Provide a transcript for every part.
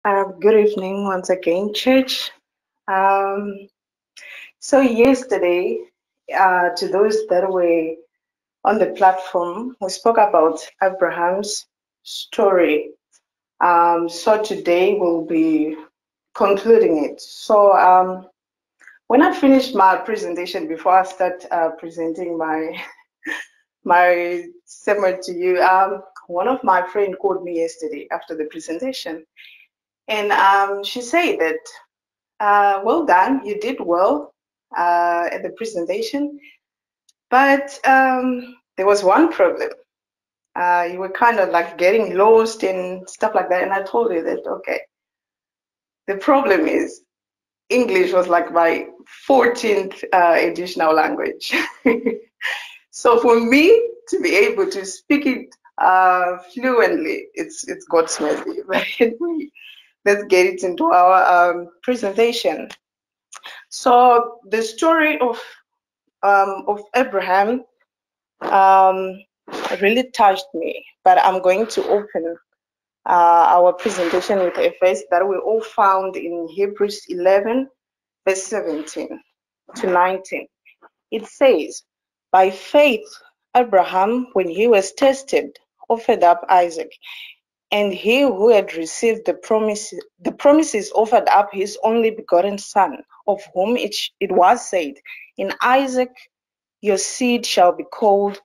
Good evening once again, church. Um, so yesterday, to those that were on the platform, we spoke about Abraham's story. So today we'll be concluding it. So when I finished my presentation, before I start presenting my sermon to you, one of my friends called me yesterday after the presentation, and she said that. Well done. You did well at the presentation, but there was one problem. You were kind of like getting lost and stuff like that. And I told her that, okay, the problem is English was like my 14th additional language. So for me to be able to speak it fluently, it's God's mercy. But anyway, let's get it into our presentation. So the story of Abraham um, really touched me, but I'm going to open our presentation with a verse that we all found in Hebrews 11, verse 17 to 19. It says, by faith, Abraham, when he was tested, offered up Isaac. And he who had received the promises offered up his only begotten son, of whom it was said, in Isaac your seed shall be called,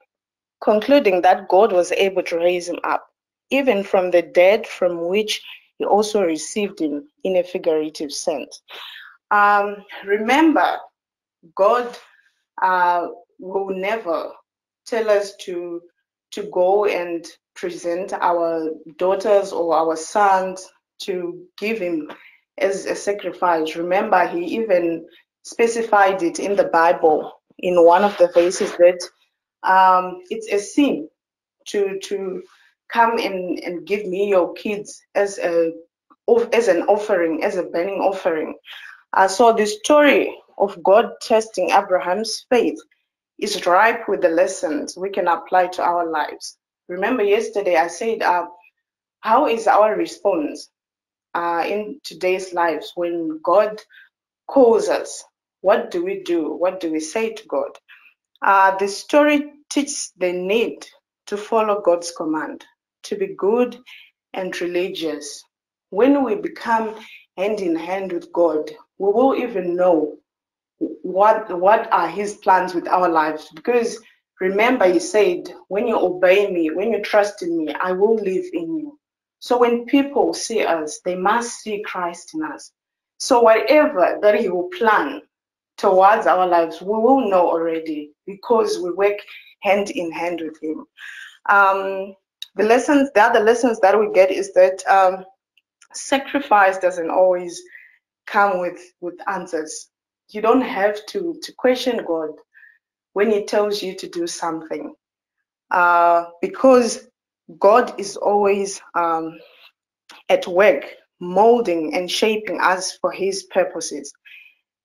concluding that God was able to raise him up, even from the dead, from which he also received him in a figurative sense. Remember, God will never tell us to go and present our daughters or our sons to give him as a sacrifice. Remember, he even specified it in the Bible in one of the verses that it's a sin to come and give me your kids as an offering, as a burning offering. So the story of God testing Abraham's faith is ripe with the lessons we can apply to our lives. Remember yesterday I said, how is our response in today's lives when God calls us? What do we do? What do we say to God? The story teaches the need to follow God's command, to be good and religious. When we become hand in hand with God, we will even know what are his plans with our lives. Because remember, he said, when you obey me, when you trust in me, I will live in you. So when people see us, they must see Christ in us. So whatever that he will plan towards our lives, we will know already because we work hand in hand with him. The other lessons that we get is that sacrifice doesn't always come with answers. You don't have to question God when he tells you to do something, because God is always at work molding and shaping us for his purposes.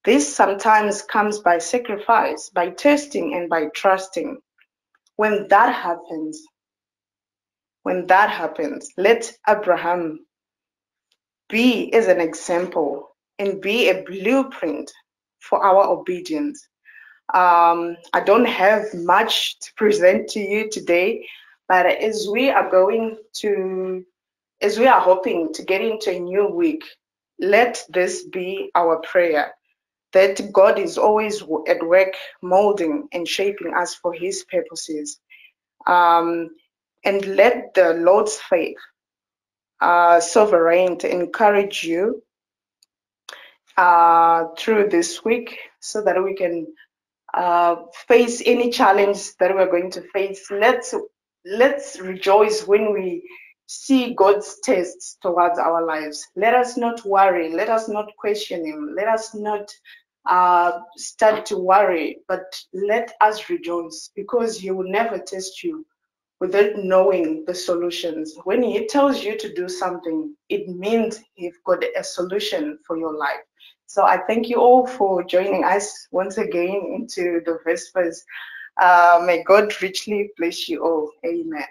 This sometimes comes by sacrifice, by testing, and by trusting. When that happens, let Abraham be as an example and be a blueprint for our obedience. I don't have much to present to you today, but as we are hoping to get into a new week, let this be our prayer, that God is always at work molding and shaping us for his purposes. And let the Lord's faith sovereign to encourage you through this week so that we can face any challenge that we're going to face. Let's rejoice when we see God's tests towards our lives. Let us not worry. Let us not question him. Let us not start to worry, but let us rejoice, because he will never test you without knowing the solutions. When he tells you to do something, it means he's got a solution for your life. So I thank you all for joining us once again into the Vespers. May God richly bless you all. Amen.